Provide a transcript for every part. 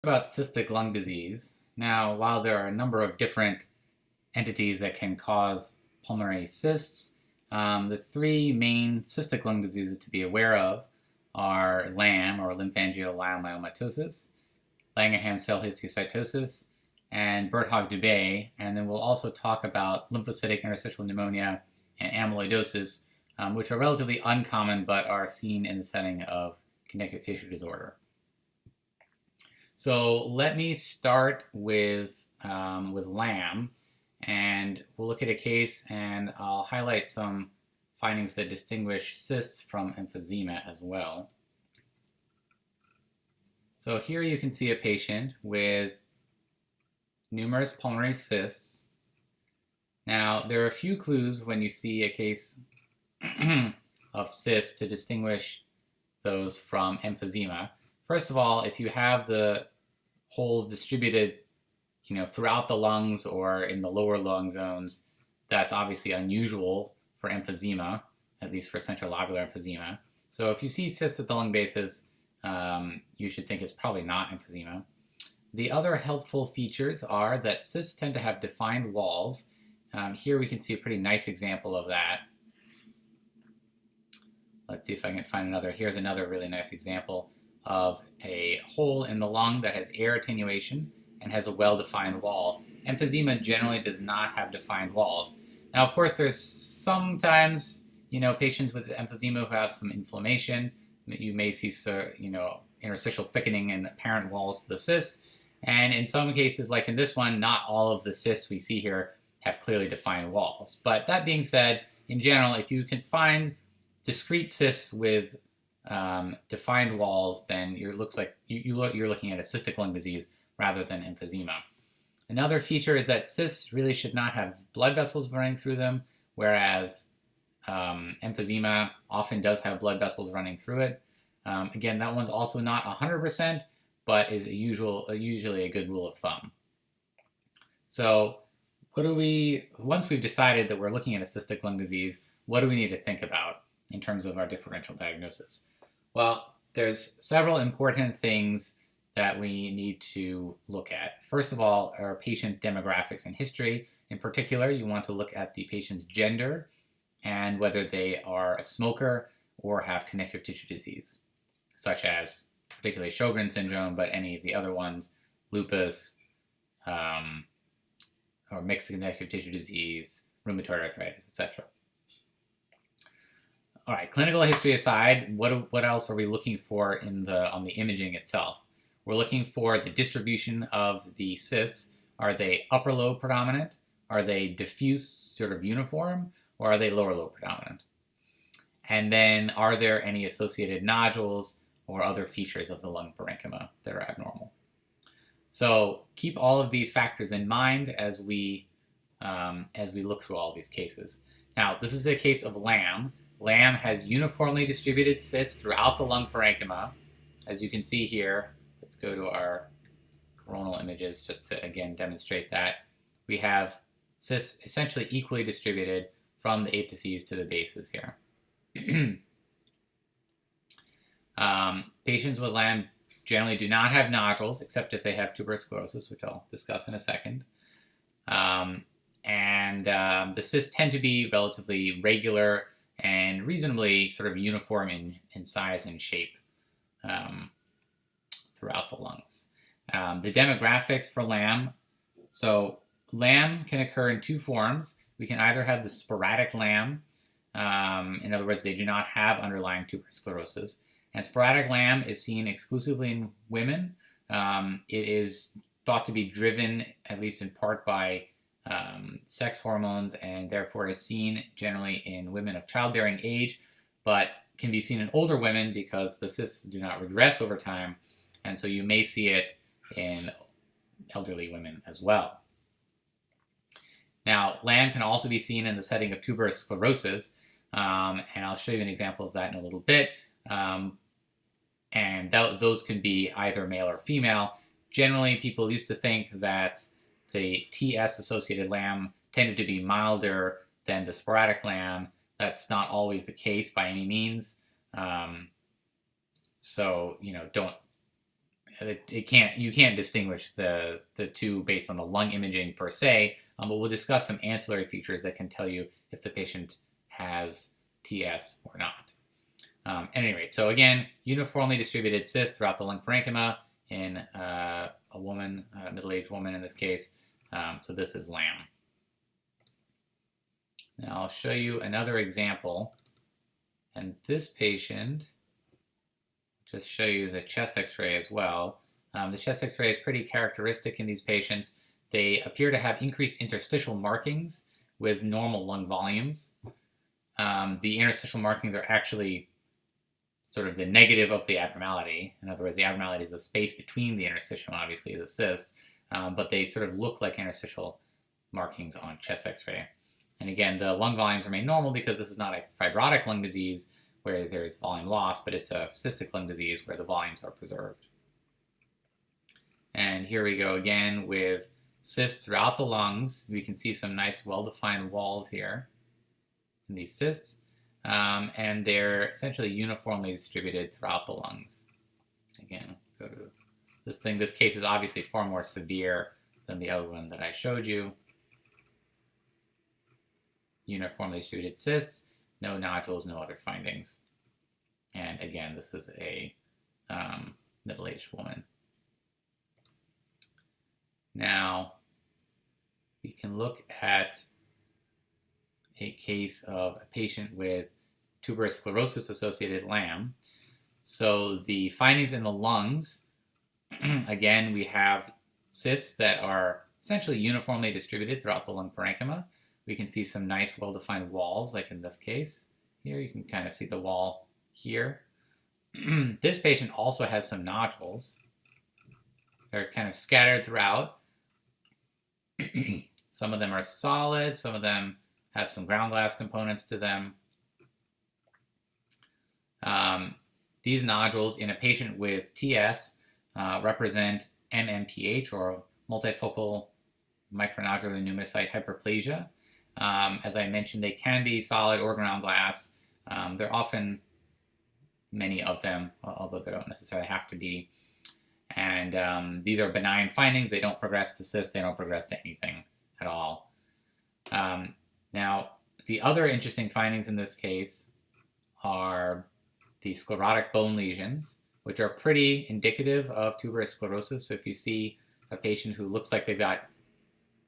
About cystic lung disease. Now, while there are a number of different entities that can cause pulmonary cysts, the three main cystic lung diseases to be aware of are LAM, or Lymphangioleiomyomatosis, Langerhans cell histiocytosis, and Birt-Hogg-Dube. And then we'll also talk about lymphocytic interstitial pneumonia and amyloidosis, which are relatively uncommon but are seen in the setting of connective tissue disorder. So let me start with LAM, and we'll look at a case, and I'll highlight some findings that distinguish cysts from emphysema as well. So here you can see a patient with numerous pulmonary cysts. Now, there are a few clues when you see a case of cysts to distinguish those from emphysema. First of all, if you have the holes distributed, throughout the lungs or in the lower lung zones, that's obviously unusual for emphysema, at least for central lobular emphysema. So if you see cysts at the lung bases, you should think it's probably not emphysema. The other helpful features are that cysts tend to have defined walls. Here we can see a pretty nice example of that. Let's see if I can find another. Here's another really nice example of a hole in the lung that has air attenuation and has a well-defined wall. Emphysema generally does not have defined walls. Now, of course, there's sometimes, patients with emphysema who have some inflammation. You may see, interstitial thickening in the apparent walls of the cysts. And in some cases, like in this one, not all of the cysts we see here have clearly defined walls. But that being said, in general, if you can find discrete cysts with defined walls, then it looks like you're looking at a cystic lung disease rather than emphysema. Another feature is that cysts really should not have blood vessels running through them, whereas emphysema often does have blood vessels running through it. Again, that one's also not 100%, but is usually a good rule of thumb. So once we've decided that we're looking at a cystic lung disease, what do we need to think about in terms of our differential diagnosis? Well, there's several important things that we need to look at. First of all, are patient demographics and history. In particular, you want to look at the patient's gender and whether they are a smoker or have connective tissue disease, such as particularly Sjogren's syndrome, but any of the other ones, lupus, or mixed connective tissue disease, rheumatoid arthritis, etc. All right, clinical history aside, what else are we looking for on the imaging itself? We're looking for the distribution of the cysts. Are they upper lobe predominant? Are they diffuse, sort of uniform? Or are they lower lobe predominant? And then are there any associated nodules or other features of the lung parenchyma that are abnormal? So keep all of these factors in mind as we look through all of these cases. Now, this is a case of LAM. LAM has uniformly distributed cysts throughout the lung parenchyma. As you can see here, let's go to our coronal images just to, again, demonstrate that. We have cysts essentially equally distributed from the apices to the bases here. Patients with LAM generally do not have nodules, except if they have tuberous sclerosis, which I'll discuss in a second. The cysts tend to be relatively regular and reasonably sort of uniform in size and shape throughout the lungs. The demographics for LAM. So LAM can occur in two forms. We can either have the sporadic LAM, in other words, they do not have underlying tuberous sclerosis. And sporadic LAM is seen exclusively in women. It is thought to be driven, at least in part, by sex hormones, and therefore is seen generally in women of childbearing age, but can be seen in older women because the cysts do not regress over time, and so you may see it in elderly women as well. Now, LAM can also be seen in the setting of tuberous sclerosis, and I'll show you an example of that in a little bit. Those can be either male or female. Generally, people used to think that the TS-associated LAM tended to be milder than the sporadic LAM. That's not always the case by any means. So, don't you can't distinguish the two based on the lung imaging per se, but we'll discuss some ancillary features that can tell you if the patient has TS or not. At any rate, so again, uniformly distributed cysts throughout the lung parenchyma in a woman, a middle-aged woman in this case. So this is LAM. Now I'll show you another example. And this patient, just show you the chest x-ray as well. The chest x-ray is pretty characteristic in these patients. They appear to have increased interstitial markings with normal lung volumes. The interstitial markings are actually sort of the negative of the abnormality. In other words, the abnormality is the space between the interstitium, obviously, the cysts, but they sort of look like interstitial markings on chest x-ray. And again, the lung volumes remain normal because this is not a fibrotic lung disease where there's volume loss, but it's a cystic lung disease where the volumes are preserved. And here we go again with cysts throughout the lungs. We can see some nice well-defined walls here in these cysts. And they're essentially uniformly distributed throughout the lungs. Again, go to this thing. This case is obviously far more severe than the other one that I showed you. Uniformly distributed cysts, no nodules, no other findings. And again, this is a middle-aged woman. Now, we can look at a case of a patient with tuberous sclerosis-associated LAM. So the findings in the lungs, again, we have cysts that are essentially uniformly distributed throughout the lung parenchyma. We can see some nice, well-defined walls, like in this case. Here you can kind of see the wall here. This patient also has some nodules. They're kind of scattered throughout. Some of them are solid, some of them have some ground glass components to them. These nodules in a patient with TS represent MMPH, or multifocal micronodular pneumocyte hyperplasia. As I mentioned, they can be solid or ground glass. They're often many of them, although they don't necessarily have to be. And these are benign findings. They don't progress to cysts. They don't progress to anything at all. Now, the other interesting findings in this case are the sclerotic bone lesions, which are pretty indicative of tuberous sclerosis. So if you see a patient who looks like they've got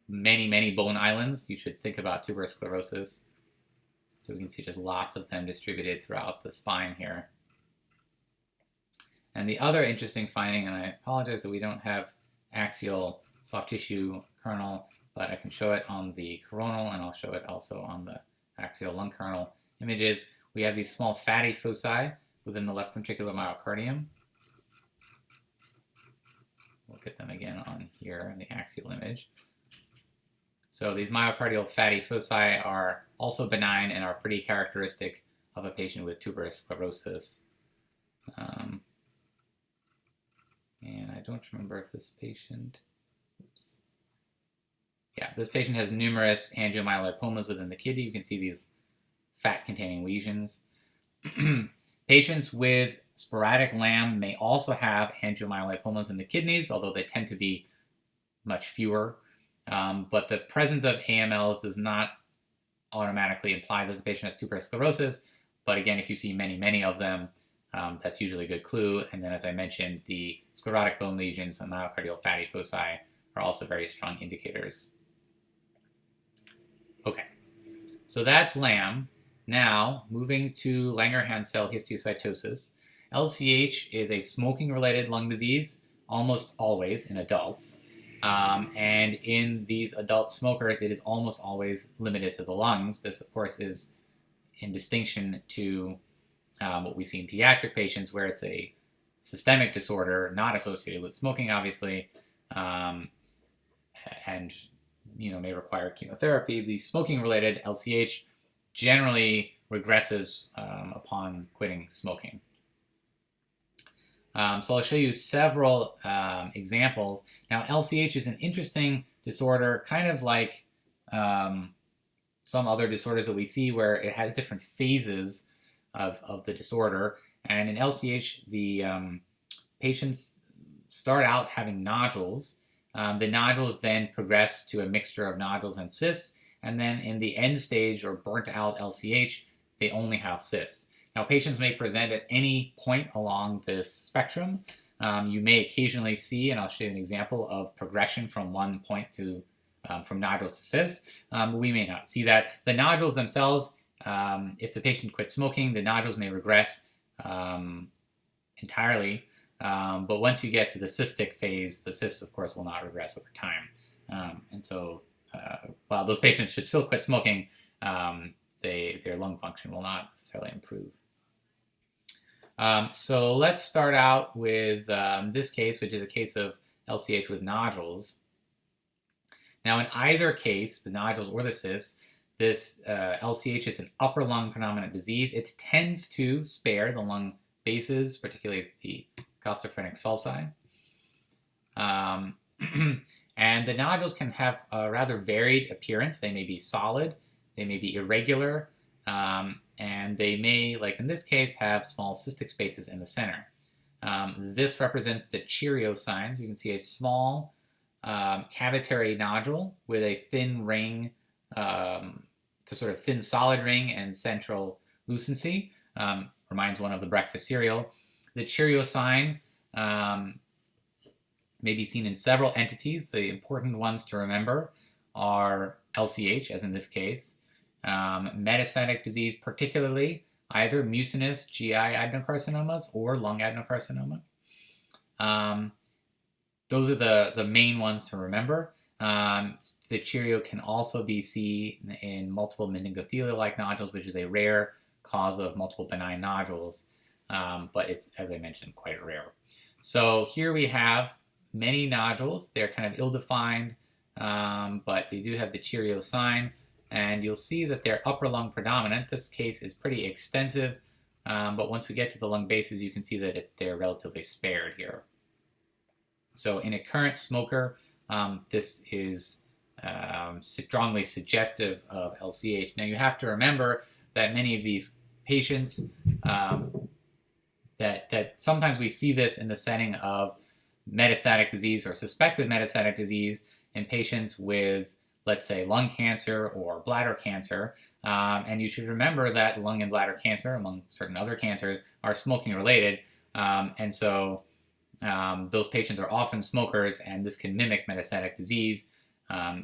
many, many bone islands, you should think about tuberous sclerosis. So we can see just lots of them distributed throughout the spine here. And the other interesting finding, and I apologize that we don't have axial soft tissue kernel, but I can show it on the coronal, and I'll show it also on the axial lung kernel images. We have these small fatty foci within the left ventricular myocardium. We'll get them again on here in the axial image. So these myocardial fatty foci are also benign and are pretty characteristic of a patient with tuberous sclerosis. And I don't remember if this patient, oops. Yeah, this patient has numerous angiomyolipomas within the kidney. You can see these fat-containing lesions. Patients with sporadic LAM may also have angiomyolipomas in the kidneys, although they tend to be much fewer. But the presence of AMLs does not automatically imply that the patient has tuberous sclerosis. But again, if you see many, many of them, that's usually a good clue. And then, as I mentioned, the sclerotic bone lesions and myocardial fatty foci are also very strong indicators. Okay, so that's LAM. Now, moving to Langerhans cell histiocytosis. LCH is a smoking-related lung disease, almost always in adults. And in these adult smokers, it is almost always limited to the lungs. This, of course, is in distinction to what we see in pediatric patients, where it's a systemic disorder not associated with smoking, obviously, and may require chemotherapy. The smoking-related LCH generally regresses upon quitting smoking. So I'll show you several examples. Now, LCH is an interesting disorder, kind of like some other disorders that we see, where it has different phases of the disorder. And in LCH, the patients start out having nodules. The nodules then progress to a mixture of nodules and cysts, and then in the end stage or burnt out LCH, they only have cysts. Now, patients may present at any point along this spectrum. You may occasionally see, and I'll show you an example of progression from one point to from nodules to cysts. We may not see that. The nodules themselves, if the patient quits smoking, the nodules may regress entirely. But once you get to the cystic phase, the cysts, of course, will not regress over time. And so while those patients should still quit smoking, their lung function will not necessarily improve. So let's start out with this case, which is a case of LCH with nodules. Now, in either case, the nodules or the cysts, this LCH is an upper lung predominant disease. It tends to spare the lung bases, particularly the costophrenic sulci. And the nodules can have a rather varied appearance. They may be solid, they may be irregular, and they may, like in this case, have small cystic spaces in the center. This represents the Cheerio signs. You can see a small cavitary nodule with a thin ring, to sort of thin solid ring and central lucency. Reminds one of the breakfast cereal. The Cheerio sign may be seen in several entities. The important ones to remember are LCH, as in this case, metastatic disease, particularly either mucinous GI adenocarcinomas or lung adenocarcinoma. Those are the main ones to remember. The Cheerio can also be seen in multiple meningothelial-like nodules, which is a rare cause of multiple benign nodules, but it's, as I mentioned, quite rare. So here we have many nodules. They're kind of ill-defined, but they do have the Cheerio sign, and you'll see that they're upper lung predominant. This case is pretty extensive, but once we get to the lung bases, you can see that they're relatively spared here. So in a current smoker, this is strongly suggestive of LCH. Now you have to remember that many of these patients, that sometimes we see this in the setting of metastatic disease or suspected metastatic disease in patients with, let's say, lung cancer or bladder cancer. And you should remember that lung and bladder cancer, among certain other cancers, are smoking related. And so those patients are often smokers, and this can mimic metastatic disease.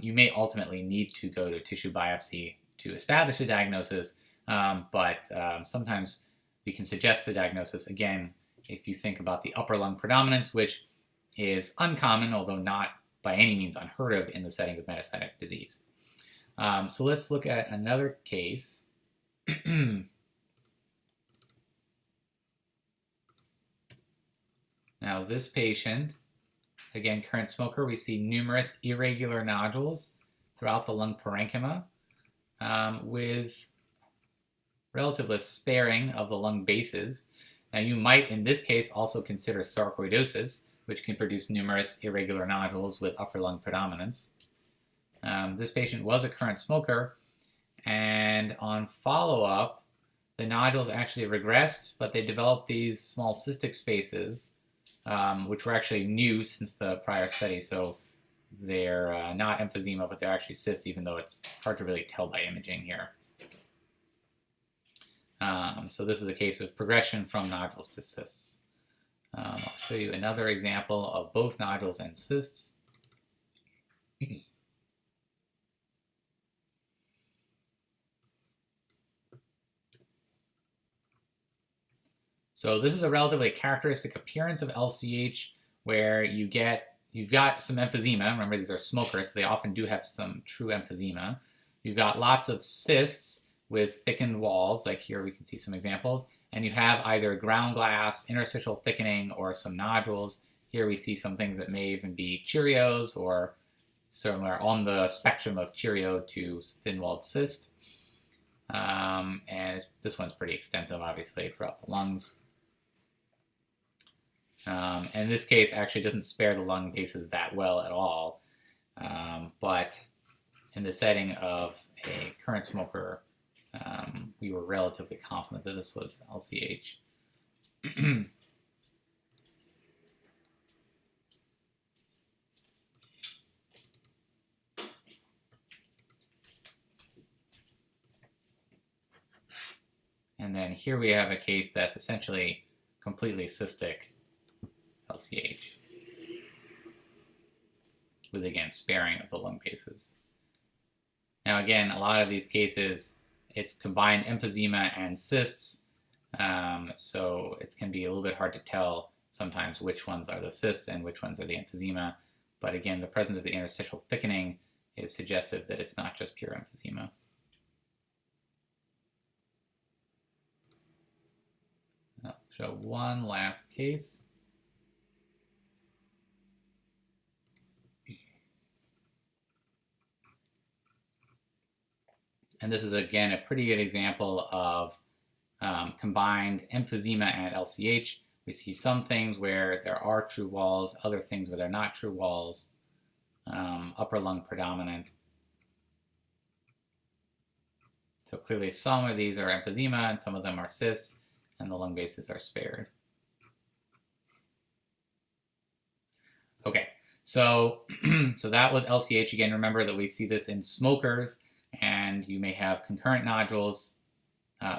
You may ultimately need to go to tissue biopsy to establish a diagnosis, but sometimes we can suggest the diagnosis, again, if you think about the upper lung predominance, which is uncommon, although not by any means unheard of in the setting of metastatic disease. So let's look at another case. Now this patient, again, current smoker, we see numerous irregular nodules throughout the lung parenchyma with relatively sparing of the lung bases. Now you might, in this case, also consider sarcoidosis, which can produce numerous irregular nodules with upper lung predominance. This patient was a current smoker, and on follow-up, the nodules actually regressed, but they developed these small cystic spaces, which were actually new since the prior study. So they're not emphysema, but they're actually cysts, even though it's hard to really tell by imaging here. So this is a case of progression from nodules to cysts. I'll show you another example of both nodules and cysts. So this is a relatively characteristic appearance of LCH where you've got some emphysema. Remember, these are smokers, so they often do have some true emphysema. You've got lots of cysts with thickened walls, like here we can see some examples, and you have either ground glass, interstitial thickening, or some nodules. Here we see some things that may even be Cheerios or somewhere on the spectrum of Cheerio to thin-walled cyst. And this one's pretty extensive, obviously, throughout the lungs. And this case actually doesn't spare the lung bases that well at all. But in the setting of a current smoker, we were relatively confident that this was LCH. And then here we have a case that's essentially completely cystic LCH, with, again, sparing of the lung bases. Now, again, a lot of these cases, it's combined emphysema and cysts, so it can be a little bit hard to tell sometimes which ones are the cysts and which ones are the emphysema. But again, the presence of the interstitial thickening is suggestive that it's not just pure emphysema. I'll show one last case. And this is, again, a pretty good example of combined emphysema and LCH. We see some things where there are true walls, other things where they're not true walls, upper lung predominant. So clearly some of these are emphysema and some of them are cysts, and the lung bases are spared. Okay, so, so that was LCH. Again, remember that we see this in smokers, and you may have concurrent nodules,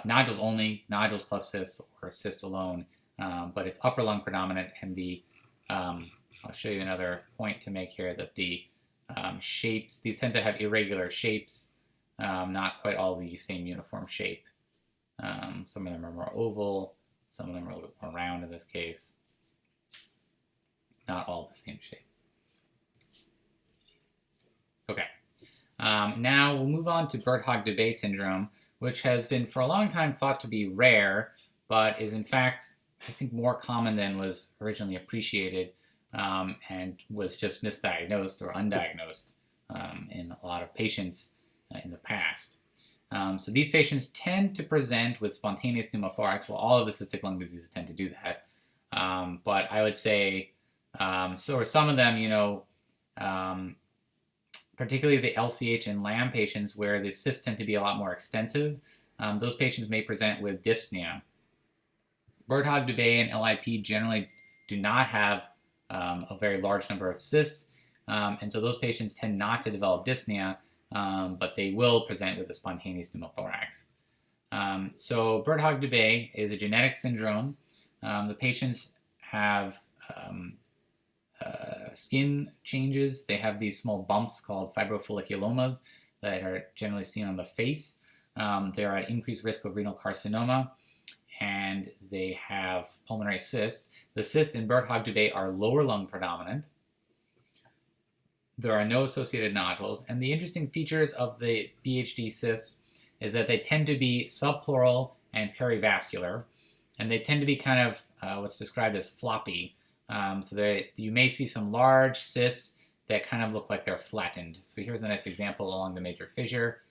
nodules only, nodules plus cysts, or cysts alone, but it's upper lung predominant, and the, I'll show you another point to make here, that the shapes, these tend to have irregular shapes, not quite all the same uniform shape. Some of them are more oval, some of them are a little bit more round in this case. Not all the same shape. Okay. Now we'll move on to Birt-Hogg-Dube syndrome, which has been for a long time thought to be rare, but is in fact, I think, more common than was originally appreciated, and was just misdiagnosed or undiagnosed in a lot of patients in the past. So these patients tend to present with spontaneous pneumothorax. Well, all of the cystic lung diseases tend to do that. But I would say, so some of them, you know, particularly the LCH and LAM patients where the cysts tend to be a lot more extensive, those patients may present with dyspnea. Birt-Hogg-Dube and LIP generally do not have a very large number of cysts, and so those patients tend not to develop dyspnea, but they will present with a spontaneous pneumothorax. So Birt-Hogg-Dube is a genetic syndrome. The patients have skin changes. They have these small bumps called fibrofolliculomas that are generally seen on the face. They're at increased risk of renal carcinoma, and they have pulmonary cysts. The cysts in Birt-Hogg-Dube are lower lung predominant. There are no associated nodules, and the interesting features of the BHD cysts is that they tend to be subpleural and perivascular, and they tend to be kind of what's described as floppy. So you may see some large cysts that kind of look like they're flattened. So here's a nice example along the major fissure.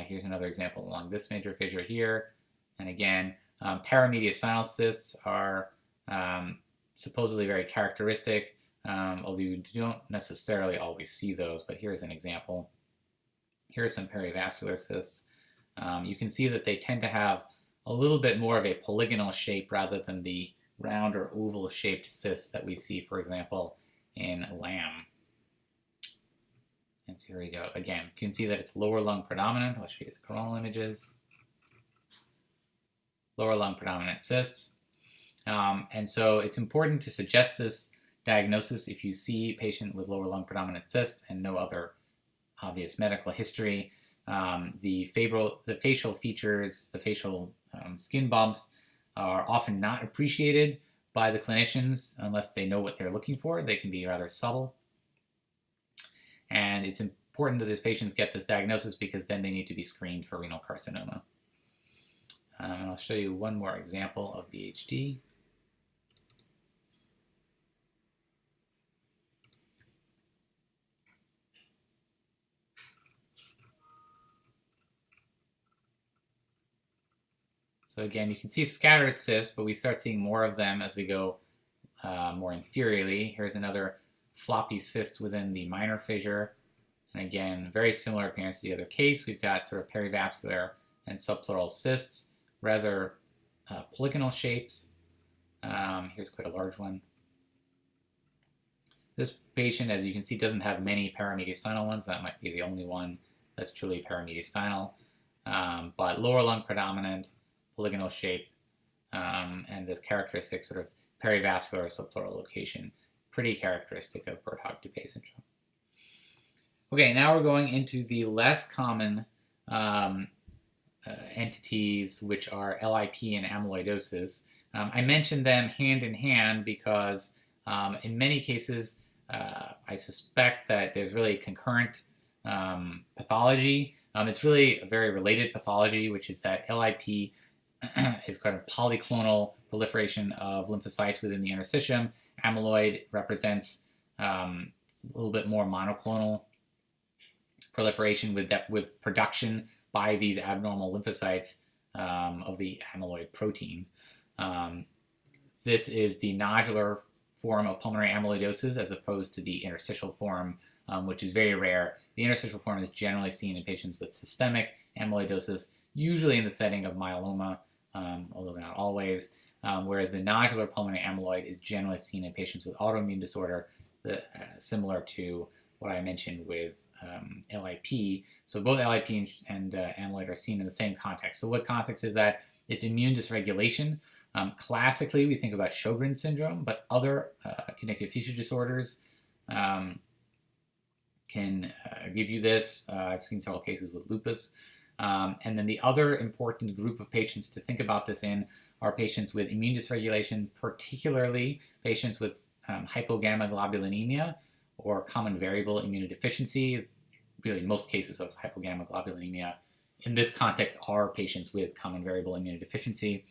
Here's another example along this major fissure here. And again, paramediastinal cysts are supposedly very characteristic, although you don't necessarily always see those, but here's an example. Here are some perivascular cysts. You can see that they tend to have a little bit more of a polygonal shape rather than the round or oval shaped cysts that we see, for example, in LAM. And so here we go. Again, you can see that it's lower lung predominant. I'll show you the coronal images. Lower lung predominant cysts. And so it's important to suggest this diagnosis if you see a patient with lower lung predominant cysts and no other obvious medical history. The facial features, the facial skin bumps are often not appreciated by the clinicians unless they know what they're looking for. They can be rather subtle. And it's important that these patients get this diagnosis because then they need to be screened for renal carcinoma. And I'll show you one more example of BHD. So again, you can see scattered cysts, but we start seeing more of them as we go more inferiorly. Here's another floppy cyst within the minor fissure. And again, very similar appearance to the other case. We've got sort of perivascular and subpleural cysts, rather polygonal shapes. Here's quite a large one. This patient, as you can see, doesn't have many paramediastinal ones. That might be the only one that's truly paramediastinal. But lower lung predominant, polygonal shape, and this characteristic sort of perivascular subpleural location, pretty characteristic of Birt-Hogg-Dube syndrome. Okay, now we're going into the less common entities, which are LIP and amyloidosis. I mentioned them hand in hand because in many cases, I suspect that there's really concurrent pathology. It's really a very related pathology, which is that LIP is kind of polyclonal proliferation of lymphocytes within the interstitium. Amyloid represents a little bit more monoclonal proliferation with production by these abnormal lymphocytes of the amyloid protein. This is the nodular form of pulmonary amyloidosis as opposed to the interstitial form, which is very rare. The interstitial form is generally seen in patients with systemic amyloidosis, usually in the setting of myeloma, although not always, whereas the nodular pulmonary amyloid is generally seen in patients with autoimmune disorder, similar to what I mentioned with LIP. So both LIP and amyloid are seen in the same context. So what context is that? It's immune dysregulation. Classically, we think about Sjogren's syndrome, but other connective tissue disorders can give you this. I've seen several cases with lupus. And then the other important group of patients to think about this in are patients with immune dysregulation, particularly patients with hypogammaglobulinemia or common variable immunodeficiency. Really, most cases of hypogammaglobulinemia in this context are patients with common variable immunodeficiency.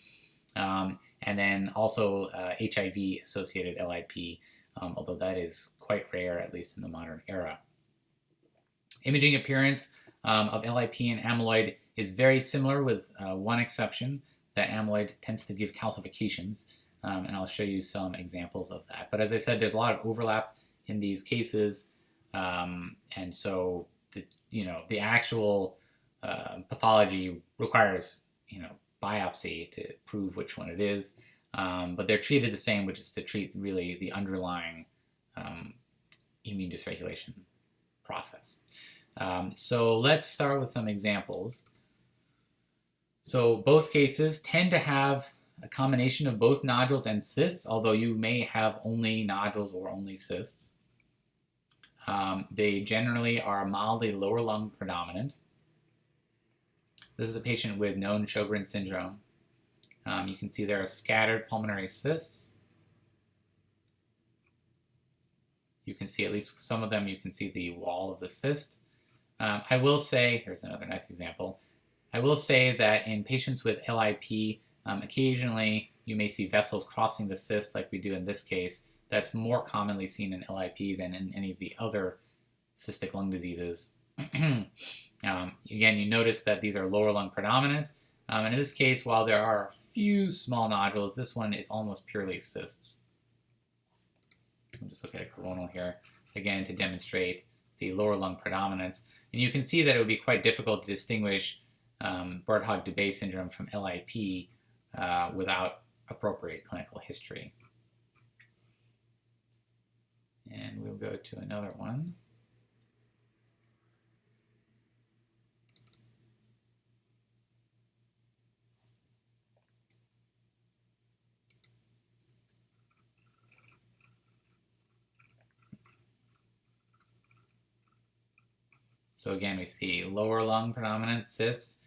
And then also HIV-associated LIP, although that is quite rare, at least in the modern era. Imaging appearance of LIP and amyloid is very similar with one exception, that amyloid tends to give calcifications, and I'll show you some examples of that. But as I said, there's a lot of overlap in these cases, and so the actual pathology requires biopsy to prove which one it is, but they're treated the same, which is to treat really the underlying immune dysregulation process. So let's start with some examples. So both cases tend to have a combination of both nodules and cysts, although you may have only nodules or only cysts. They generally are mildly lower lung predominant. This is a patient with known Sjogren's syndrome. You can see there are scattered pulmonary cysts. You can see at least some of them, you can see the wall of the cyst. I will say, here's another nice example. I will say that in patients with LIP, occasionally you may see vessels crossing the cyst like we do in this case. That's more commonly seen in LIP than in any of the other cystic lung diseases. Again, you notice that these are lower lung predominant. And in this case, while there are a few small nodules, this one is almost purely cysts. I'll just look at a coronal here, again, to demonstrate the lower lung predominance. And you can see that it would be quite difficult to distinguish Birt-Hogg-Dube syndrome from LIP without appropriate clinical history. And we'll go to another one. So again, we see lower lung predominant cysts.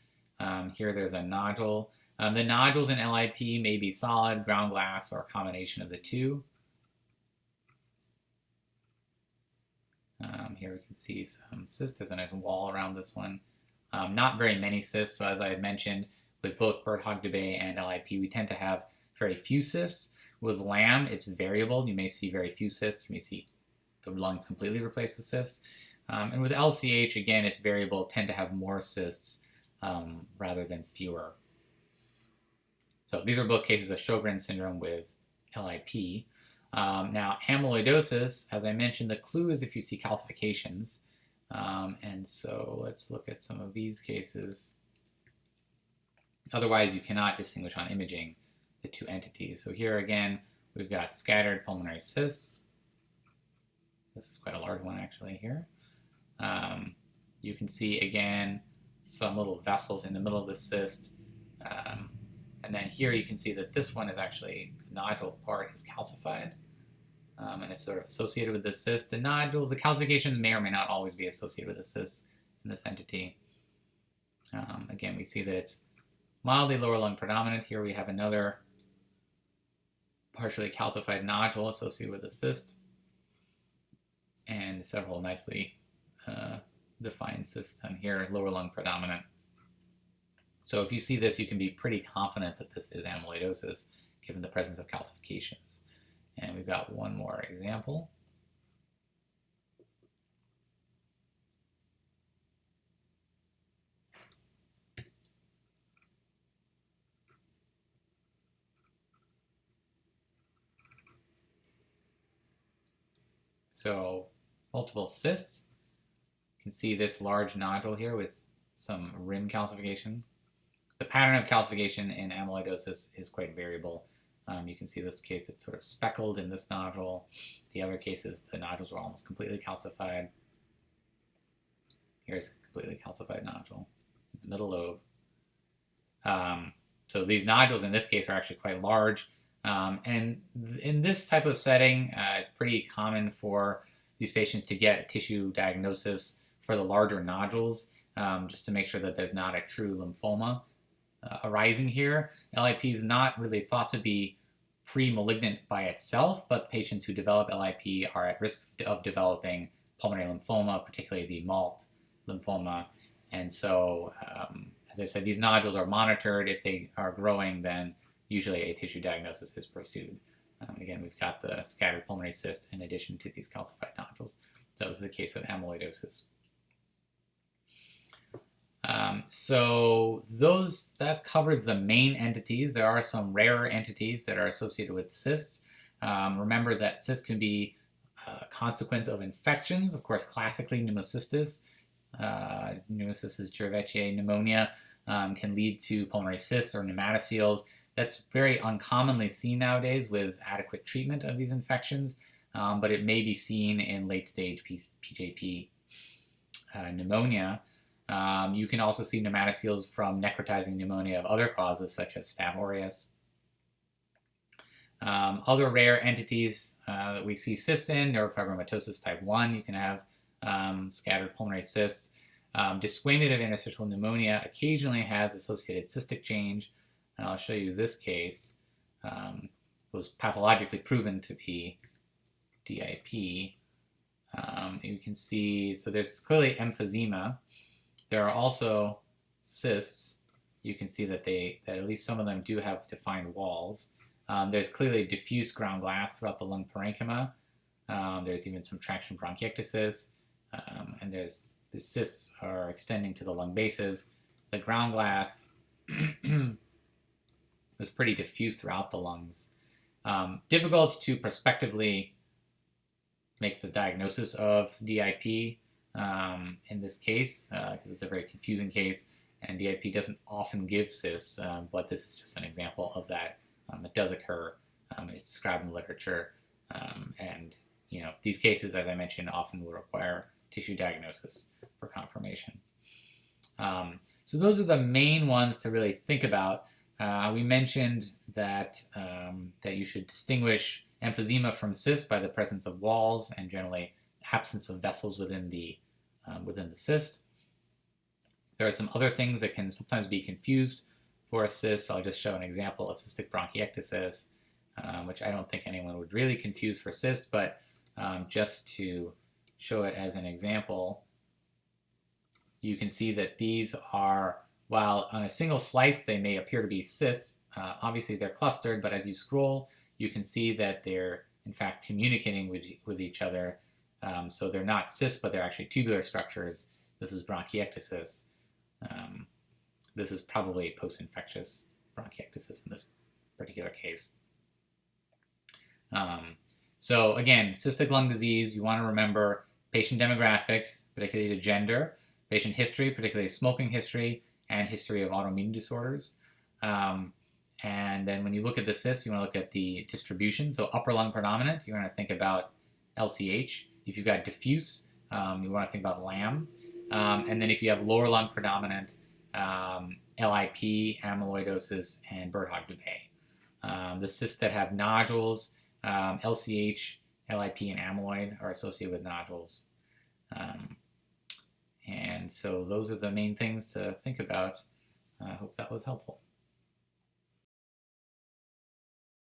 Here there's a nodule. The nodules in LIP may be solid, ground glass, or a combination of the two. Here we can see some cysts. There's a nice wall around this one. Not very many cysts, so as I had mentioned, with both Birt-Hogg-Dube and LIP, we tend to have very few cysts. With LAM, it's variable. You may see very few cysts. You may see the lungs completely replaced with cysts. And with LCH, again, it's variable, tend to have more cysts rather than fewer. So these are both cases of Sjogren's syndrome with LIP. Now, amyloidosis, as I mentioned, the clue is if you see calcifications. And so let's look at some of these cases. Otherwise, you cannot distinguish on imaging the two entities. So here again, we've got scattered pulmonary cysts. This is quite a large one actually here. You can see again some little vessels in the middle of the cyst. And then here you can see that this one is actually, the nodule part is calcified, and it's sort of associated with the cyst. The nodules, the calcifications may or may not always be associated with the cyst in this entity. Again, we see that it's mildly lower lung predominant. Here we have another partially calcified nodule associated with the cyst, and several nicely defined cysts down here, lower lung predominant. So if you see this, you can be pretty confident that this is amyloidosis, given the presence of calcifications. And we've got one more example. So multiple cysts. You can see this large nodule here with some rim calcification. The pattern of calcification in amyloidosis is quite variable. You can see this case, it's sort of speckled in this nodule. The other cases, the nodules were almost completely calcified. Here's a completely calcified nodule in the middle lobe. So these nodules in this case are actually quite large. And in this type of setting, it's pretty common for these patients to get a tissue diagnosis for the larger nodules, just to make sure that there's not a true lymphoma arising here. LIP is not really thought to be pre-malignant by itself, but patients who develop LIP are at risk of developing pulmonary lymphoma, particularly the MALT lymphoma. And so, as I said, these nodules are monitored. If they are growing, then usually a tissue diagnosis is pursued. Again, we've got the scattered pulmonary cyst in addition to these calcified nodules. So this is a case of amyloidosis. So that covers the main entities. There are some rarer entities that are associated with cysts. Remember that cysts can be a consequence of infections. Of course, classically pneumocystis, pneumocystis jirovecii pneumonia can lead to pulmonary cysts or pneumatoceles. That's very uncommonly seen nowadays with adequate treatment of these infections, but it may be seen in late-stage PJP pneumonia. You can also see pneumatoceles from necrotizing pneumonia of other causes, such as Staph aureus. Other rare entities that we see cysts in, neurofibromatosis type 1, you can have scattered pulmonary cysts. Desquamative interstitial pneumonia occasionally has associated cystic change, and I'll show you this case. Was pathologically proven to be DIP. You can see, so there's clearly emphysema. There are also cysts. You can see that at least some of them do have defined walls. There's clearly diffuse ground glass throughout the lung parenchyma. There's even some traction bronchiectasis, and the cysts are extending to the lung bases. The ground glass was pretty diffuse throughout the lungs. Difficult to prospectively make the diagnosis of DIP in this case, because it's a very confusing case, and DIP doesn't often give cysts, but this is just an example of that. It does occur. It's described in the literature, and these cases, as I mentioned, often will require tissue diagnosis for confirmation. So those are the main ones to really think about. We mentioned that you should distinguish emphysema from cysts by the presence of walls and generally absence of vessels within the cyst. There are some other things that can sometimes be confused for a cyst. I'll just show an example of cystic bronchiectasis, which I don't think anyone would really confuse for cyst, but just to show it as an example, you can see that these are, while on a single slice they may appear to be cysts, obviously they're clustered, but as you scroll, you can see that they're in fact communicating with each other. So they're not cysts, but they're actually tubular structures. This is bronchiectasis. This is probably post-infectious bronchiectasis in this particular case. So again, cystic lung disease, you want to remember patient demographics, particularly the gender, patient history, particularly smoking history, and history of autoimmune disorders. And then when you look at the cyst, you want to look at the distribution. So upper lung predominant, you want to think about LCH. If you've got diffuse, you want to think about LAM. And then if you have lower lung predominant, LIP, amyloidosis, and Birt-Hogg-Dube. The cysts that have nodules, LCH, LIP, and amyloid are associated with nodules. And so those are the main things to think about. I hope that was helpful.